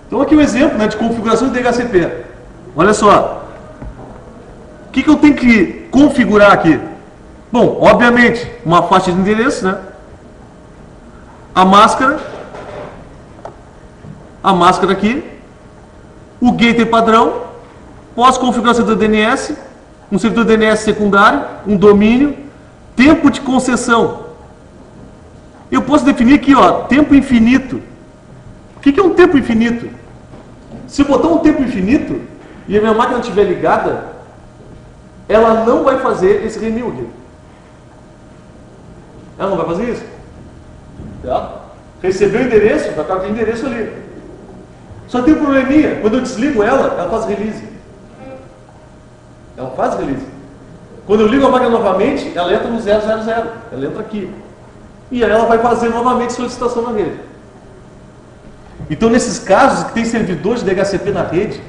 Então, aqui um exemplo, né, de configuração de DHCP. Olha só. O que eu tenho que configurar aqui? Bom, obviamente, uma faixa de endereço, né? A máscara aqui, o gateway padrão, posso configurar o servidor DNS, um servidor DNS secundário, um domínio, tempo de concessão. Eu posso definir aqui, ó, tempo infinito. O que é um tempo infinito? Se eu botar um tempo infinito e a minha máquina estiver ligada, ela não vai fazer esse renew aqui. Ela não vai fazer isso. Tá? Recebeu o endereço, vai ficar com o endereço ali. Só tem um probleminha. Quando eu desligo ela faz release. Ela faz release. Quando eu ligo a máquina novamente, ela entra no 000. Ela entra aqui. E aí ela vai fazer novamente solicitação na rede. Então, nesses casos que tem servidores de DHCP na rede,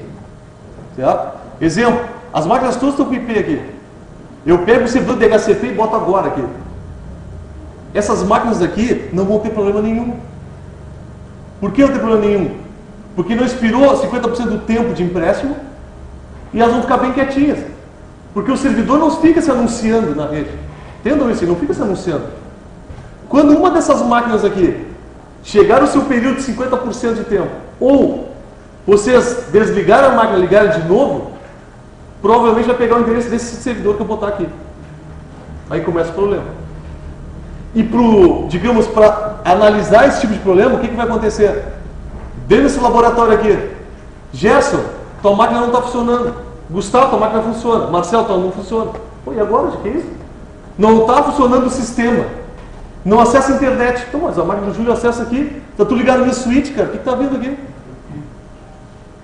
certo? Exemplo, as máquinas todas estão com IP aqui. Eu pego o servidor de DHCP e boto agora aqui. Essas máquinas aqui não vão ter problema nenhum. Por que não tem problema nenhum? Porque não expirou 50% do tempo de empréstimo e elas vão ficar bem quietinhas. Porque o servidor não fica se anunciando na rede. Entendam isso? Ele não fica se anunciando. Quando uma dessas máquinas aqui chegar no seu período de 50% de tempo, ou vocês desligarem a máquina e ligarem de novo, provavelmente vai pegar o endereço desse servidor que eu botar aqui. Aí começa o problema. E digamos, para analisar esse tipo de problema, o que vai acontecer? Dentro desse laboratório aqui, Gerson, tua máquina não está funcionando. Gustavo, tua máquina funciona. Marcelo, tua não funciona. Pô, e agora? O que é isso? Não está funcionando o sistema. Não acessa a internet. Então, mas a máquina do Júlio acessa aqui. Tá tu ligado no switch, cara. O que está vindo aqui?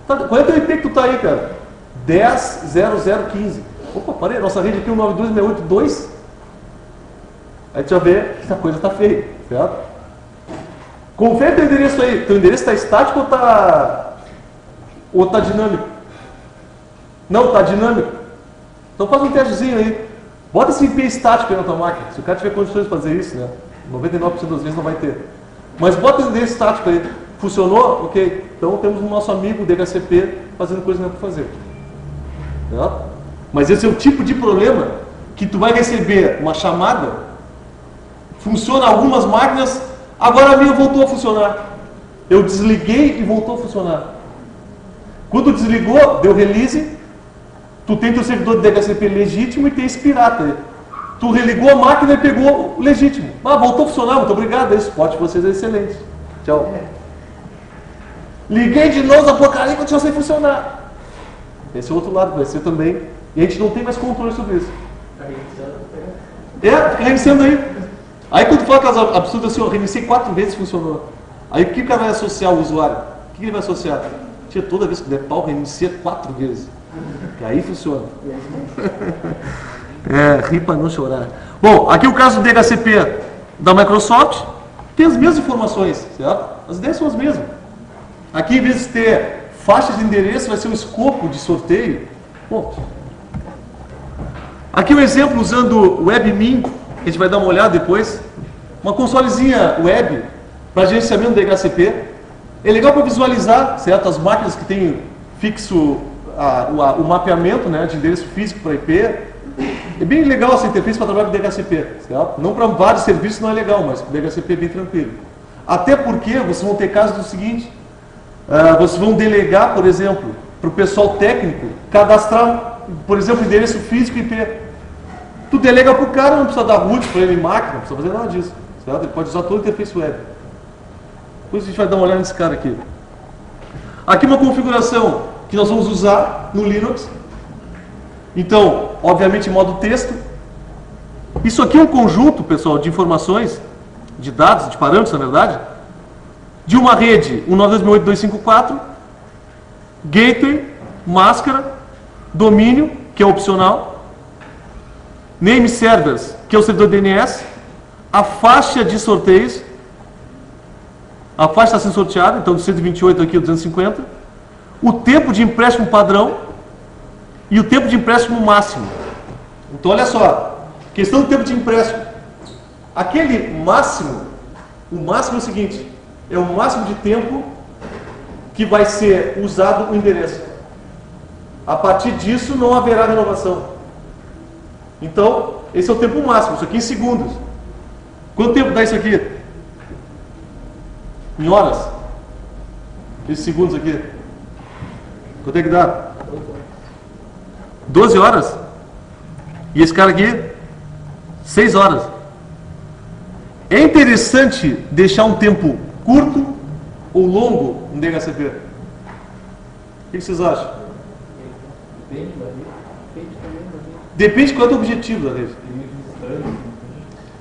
Qual é o teu IP que tu tá aí, cara? 10.0015. Opa, parei. Nossa rede aqui é 192.168.2. Aí tu já vê que a coisa está feia, certo? Confere teu endereço aí. Teu endereço está estático ou tá dinâmico? Não, está dinâmico. Então faz um testezinho aí. Bota esse IP estático aí na tua máquina. Se o cara tiver condições de fazer isso, né? 99% das vezes não vai ter. Mas bota o endereço estático aí. Funcionou? Ok. Então temos o nosso amigo DHCP fazendo coisa que não é para fazer. Certo? Mas esse é o tipo de problema que tu vai receber uma chamada. Funciona algumas máquinas, agora a minha voltou a funcionar. Eu desliguei e voltou a funcionar. Quando desligou, deu release, tu tem teu servidor de DHCP legítimo e tem esse pirata aí. Tu religou a máquina e pegou o legítimo. Ah, voltou a funcionar, muito obrigado. Esse spot de vocês é excelente. Tchau. Liguei de novo a porcaria e continua sem funcionar. Esse é o outro lado, vai ser também. E a gente não tem mais controle sobre isso. Fica reiniciando aí. Aí quando tu fala aquelas absurdas assim, eu reiniciei 4 vezes e funcionou. Aí o que o cara vai associar ao usuário? O que ele vai associar? Tia, toda vez que der pau, reinicia 4 vezes. E aí funciona. Ri para não chorar. Bom, aqui o caso do DHCP da Microsoft tem as mesmas informações, certo? As ideias são as mesmas. Aqui, em vez de ter faixa de endereço, vai ser um escopo de sorteio. Bom, aqui um exemplo usando o WebMin, que a gente vai dar uma olhada depois. Uma consolezinha web para gerenciamento do DHCP. É legal para visualizar, certo? As máquinas que têm fixo o mapeamento, né, de endereço físico para IP. É bem legal essa interface para trabalhar com DHCP, certo? Não para vários serviços não é legal, mas o DHCP é bem tranquilo. Até porque vocês vão ter casos do seguinte, vocês vão delegar, por exemplo, para o pessoal técnico cadastrar, por exemplo, endereço físico e IP. Tu delega para o cara, não precisa dar root para ele em máquina, não precisa fazer nada disso, certo? Ele pode usar toda a interface web. Depois a gente vai dar uma olhada nesse cara aqui. Aqui uma configuração que nós vamos usar no Linux. Então, obviamente em modo texto. Isso aqui é um conjunto, pessoal, de informações, de dados, de parâmetros, na verdade, de uma rede 192.168.254, gateway, máscara, domínio, que é opcional, name servers, que é o servidor DNS, a faixa de sorteios, a faixa está sendo sorteada, então de 128 aqui, 250, o tempo de empréstimo padrão e o tempo de empréstimo máximo. Então, olha só, questão do tempo de empréstimo. Aquele máximo, o máximo é o seguinte, é o máximo de tempo que vai ser usado o endereço. A partir disso, não haverá renovação. Então, esse é o tempo máximo, isso aqui em segundos. Quanto tempo dá isso aqui? Em horas? Esses segundos aqui. Quanto é que dá? 12 horas? E esse cara aqui? 6 horas. É interessante deixar um tempo curto ou longo no DHCP? O que vocês acham? Depende qual é o objetivo da rede.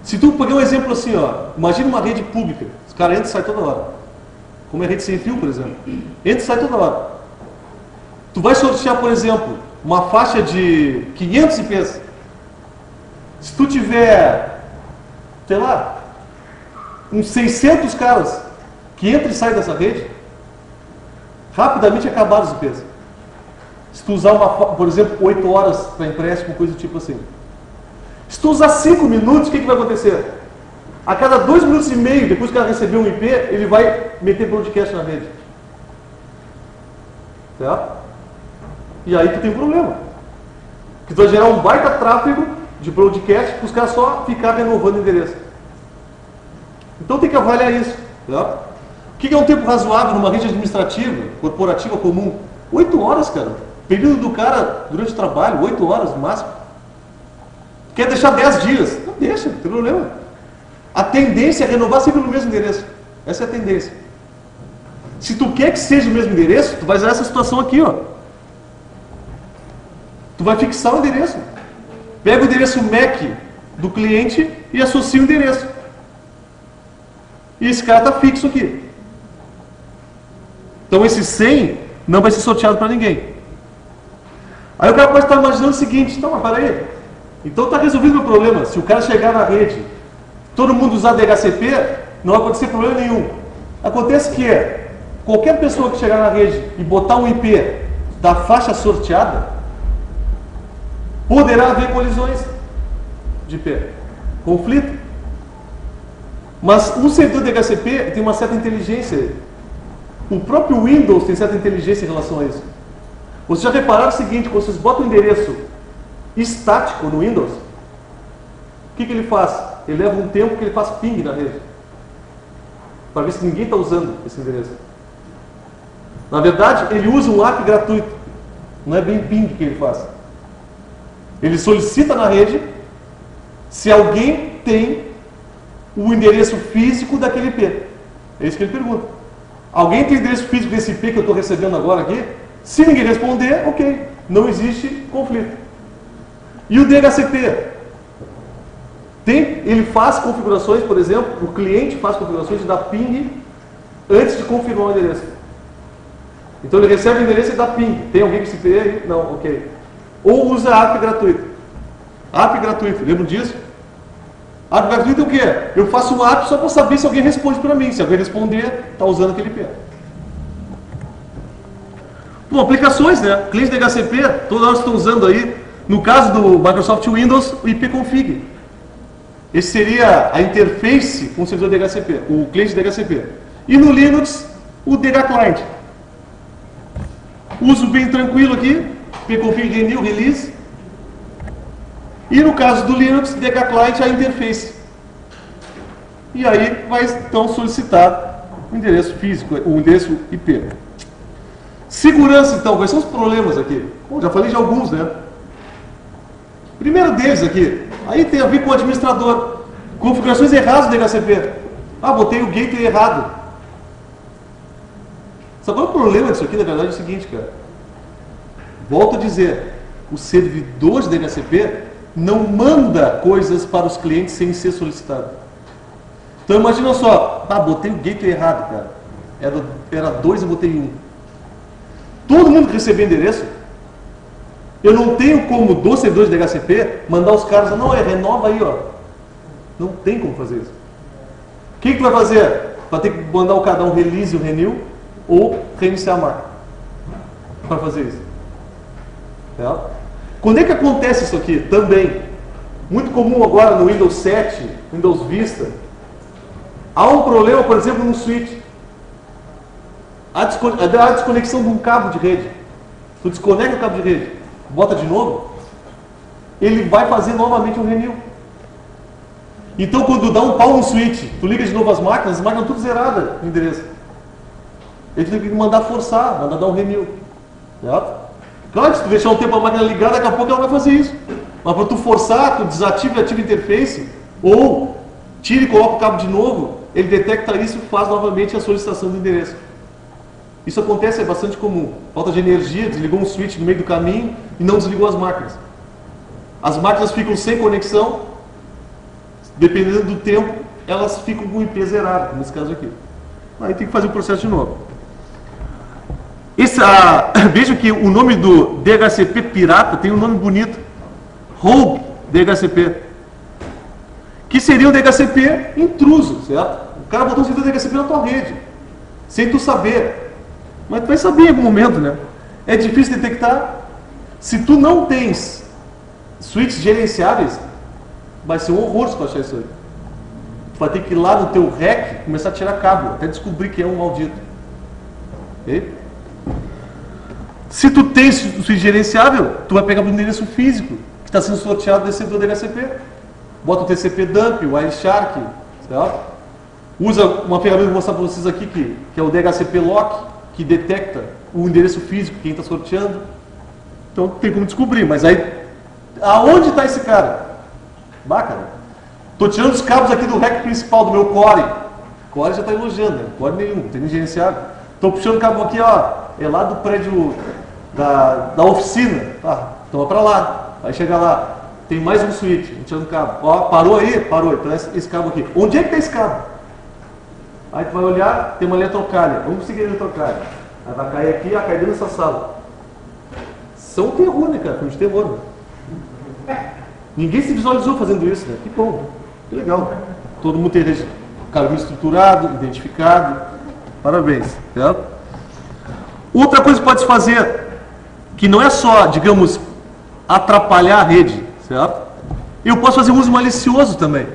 Se tu pegar um exemplo assim, ó, imagina uma rede pública, os caras entram e saem toda hora. Como é rede sem fio, por exemplo. Entra e sai toda hora. Tu vai sortear, por exemplo, uma faixa de 500 IPs. Se tu tiver, sei lá, uns 600 caras que entram e saem dessa rede, rapidamente acabaram os IPs. Se tu usar, por exemplo, 8 horas para empréstimo, coisa do tipo assim. Se tu usar 5 minutos, o que vai acontecer? A cada 2 minutos e meio, depois que ela receber um IP, ele vai meter broadcast na rede. Certo? E aí tu tem um problema. Que tu vai gerar um baita tráfego de broadcast para os caras só ficar renovando o endereço. Então tem que avaliar isso. Certo? O que é um tempo razoável numa rede administrativa, corporativa comum? 8 horas, cara. Período do cara durante o trabalho, 8 horas no máximo. Quer deixar 10 dias? Não deixa, não tem problema. A tendência é renovar sempre no mesmo endereço. Essa é a tendência. Se tu quer que seja o mesmo endereço, tu vai usar essa situação aqui, ó. Tu vai fixar o endereço. Pega o endereço MAC do cliente e associa o endereço. E esse cara está fixo aqui. Então esse 100 não vai ser sorteado para ninguém. Aí o cara pode estar imaginando o seguinte: então, mas peraí, então está resolvido o meu problema. Se o cara chegar na rede, todo mundo usar DHCP, não vai acontecer problema nenhum. Acontece que qualquer pessoa que chegar na rede e botar um IP da faixa sorteada, poderá haver colisões de IP, conflito. Mas o servidor DHCP tem uma certa inteligência. O próprio Windows tem certa inteligência em relação a isso. Vocês já repararam o seguinte: quando vocês botam um endereço estático no Windows, o que ele faz? Ele leva um tempo que ele faz ping na rede, para ver se ninguém está usando esse endereço. Na verdade, ele usa um API gratuito. Não é bem ping que ele faz. Ele solicita na rede se alguém tem o endereço físico daquele IP. É isso que ele pergunta. Alguém tem o endereço físico desse IP que eu estou recebendo agora aqui? Se ninguém responder, ok, não existe conflito. E o DHCP? Ele faz configurações, por exemplo, o cliente faz configurações de dar ping antes de confirmar o endereço. Então ele recebe o endereço e dá ping. Tem alguém que se IP aí? Não, ok. Ou usa API gratuito. API gratuito, lembram disso? API gratuito é o quê? Eu faço um API só para saber se alguém responde para mim. Se alguém responder, está usando aquele IP. Bom, aplicações, né? Cliente DHCP, todos nós estamos usando aí. No caso do Microsoft Windows, o ipconfig. Esse seria a interface com o servidor DHCP, o cliente DHCP. E no Linux, o DHClient. Uso bem tranquilo aqui, ipconfig renew, release. E no caso do Linux, DHClient é a interface. E aí vai então solicitar o endereço físico, o endereço IP. Segurança, então, quais são os problemas aqui? Bom, já falei de alguns, né? Primeiro deles aqui, aí tem a ver com o administrador. Configurações erradas do DHCP. Ah, botei o gateway errado. Sabe qual é o problema disso aqui? Na verdade é o seguinte, cara. Volto a dizer, o servidor de DHCP não manda coisas para os clientes sem ser solicitado. Então imagina só, botei o gateway errado, cara. Era 2 e botei 1. Todo mundo que receber endereço, eu não tenho como do servidor de DHCP mandar os caras, não, renova aí, ó. Não tem como fazer isso. O que tu vai fazer? Vai ter que mandar o cada um release e o renew, ou reiniciar a máquina para fazer isso. É? Quando é que acontece isso aqui? Também. Muito comum agora no Windows 7, Windows Vista. Há um problema, por exemplo, no switch. A desconexão de um cabo de rede. Tu desconecta o cabo de rede, bota de novo, ele vai fazer novamente um renew. Então quando dá um pau no switch, tu liga de novo as máquinas estão tudo zeradas no endereço. Ele tem que mandar forçar, mandar dar um renew. Certo? Claro que se tu deixar um tempo a máquina ligada, daqui a pouco ela vai fazer isso. Mas para tu forçar, tu desativa e ativa a interface, ou tira e coloca o cabo de novo, ele detecta isso e faz novamente a solicitação do endereço. Isso acontece, é bastante comum. Falta de energia, desligou um switch no meio do caminho e não desligou as máquinas. As máquinas ficam sem conexão, dependendo do tempo, elas ficam com o IP zerado, nesse caso aqui. Aí tem que fazer o processo de novo. Veja que o nome do DHCP pirata tem um nome bonito. Rogue DHCP. Que seria um DHCP intruso, certo? O cara botou um servidor DHCP na tua rede, sem tu saber. Mas tu vai saber em algum momento, né? É difícil detectar. Se tu não tens switches gerenciáveis, vai ser um horror se tu achar isso aí. Tu vai ter que ir lá no teu REC começar a tirar cabo, até descobrir que é um maldito. Okay? Se tu tens switch gerenciável, tu vai pegar o endereço físico que está sendo sorteado desse servidor DHCP. Bota o TCP dump, o Wireshark, certo? Usa uma ferramenta que eu vou mostrar para vocês aqui, que é o DHCP Lock, que detecta o endereço físico de quem está sorteando. Então tem como descobrir, mas aí, aonde está esse cara? Bacana. Estou tirando os cabos aqui do rack principal do meu Core. O Core já está elogiando, né? Core nenhum, não tem nem gerenciado. Estou puxando o cabo aqui, ó, é lá do prédio da oficina. Tá, então vai para lá, vai chegar lá. Tem mais um switch, tirando o cabo. Ó, parou aí? Parou. Então esse cabo aqui. Onde é que está esse cabo? Aí tu vai olhar, tem uma eletrocalha. Vamos seguir a eletrocalha. Aí vai cair aqui, ó, cair dentro dessa sala. São terror, né, cara? Filme de terror, né? Ninguém se visualizou fazendo isso, né? Que bom, que legal. Todo mundo tem caminho estruturado, identificado. Parabéns, certo? Outra coisa que pode se fazer, que não é só, digamos, atrapalhar a rede, certo? Eu posso fazer um uso malicioso também.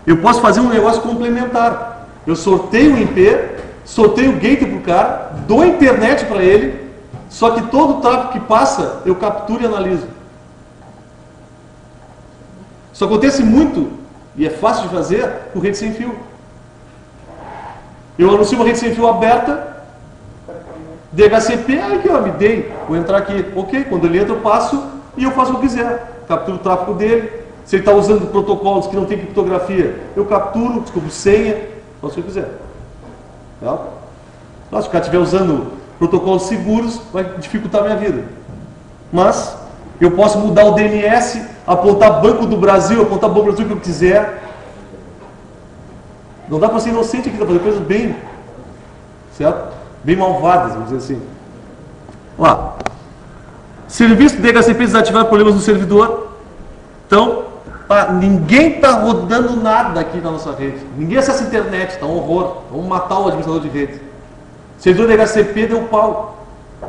Eu posso fazer um negócio complementar. Eu sorteio o IP, sorteio o gateway para o cara, dou a internet para ele, só que todo o tráfego que passa, eu capturo e analiso. Isso acontece muito, e é fácil de fazer, com rede sem fio. Eu anuncio uma rede sem fio aberta, DHCP, aí que eu me dei, vou entrar aqui. Ok, quando ele entra eu passo e eu faço o que eu quiser. Capturo o tráfego dele, se ele está usando protocolos que não tem criptografia, eu capturo, descubro senha, faço o que eu quiser. Tá? Se o cara estiver usando protocolos seguros, vai dificultar a minha vida. Mas eu posso mudar o DNS, apontar Banco do Brasil, apontar Banco do Brasil que eu quiser. Não dá para ser inocente aqui, dá para fazer coisas bem, certo? Bem malvadas, vamos dizer assim. Lá. Serviço de DHCP desativar problemas no servidor. Então, ninguém está rodando nada aqui na nossa rede. Ninguém acessa a internet, está um horror. Vamos matar o administrador de rede. Servidor de DHCP deu pau.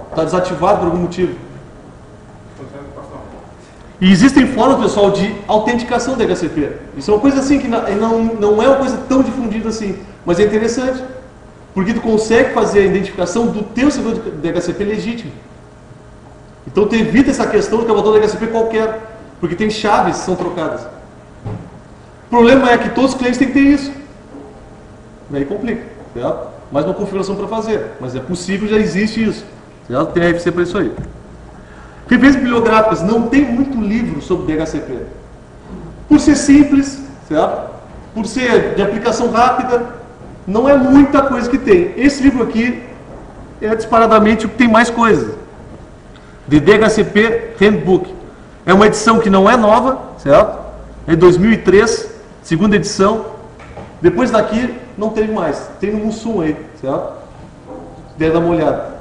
Está desativado por algum motivo. E existem formas, pessoal, de autenticação do DHCP. Isso é uma coisa assim que não é uma coisa tão difundida assim, mas é interessante. Porque tu consegue fazer a identificação do teu servidor de DHCP legítimo. Então tu evita essa questão de que é um botão de DHCP qualquer, porque tem chaves que são trocadas. O problema é que todos os clientes têm que ter isso. Daí complica, certo? Mais uma configuração para fazer, mas é possível, já existe isso. Certo? Tem RFC para isso aí. Referências bibliográficas, não tem muito livro sobre DHCP. Por ser simples, certo? Por ser de aplicação rápida, não é muita coisa que tem. Esse livro aqui é disparadamente o que tem mais coisas. The DHCP Handbook. É uma edição que não é nova, certo? É 2003, segunda edição. Depois daqui não teve mais. Tem no Mussum aí, certo? Deve dar uma olhada.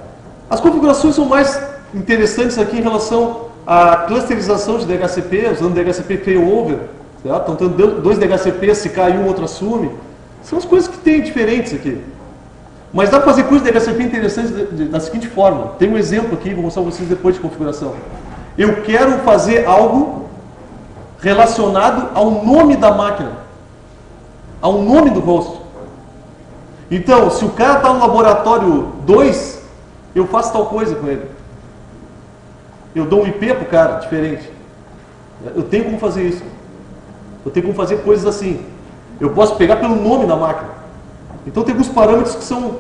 As configurações são mais interessantes aqui em relação à clusterização de DHCP, usando DHCP failover, certo? Estão tendo dois DHCPs, se cai um, outro assume. São as coisas que tem diferentes aqui. Mas dá para fazer coisas de DHCP interessantes da seguinte forma. Tem um exemplo aqui, vou mostrar para vocês depois de configuração. Eu quero fazer algo relacionado ao nome da máquina, ao nome do host. Então, se o cara está no laboratório 2, eu faço tal coisa com ele. Eu dou um IP para o cara, diferente. Eu tenho como fazer isso. Eu tenho como fazer coisas assim. Eu posso pegar pelo nome da máquina. Então tem alguns parâmetros que são,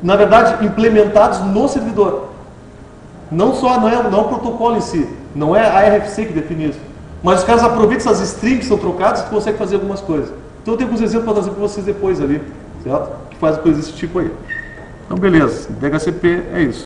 na verdade, implementados no servidor. Não é o protocolo em si. Não é a RFC que define isso. Mas os caras aproveitam essas strings que são trocadas e conseguem fazer algumas coisas. Então eu tenho alguns exemplos para trazer para vocês depois ali. Certo? Que fazem coisas desse tipo aí. Então beleza. DHCP é isso.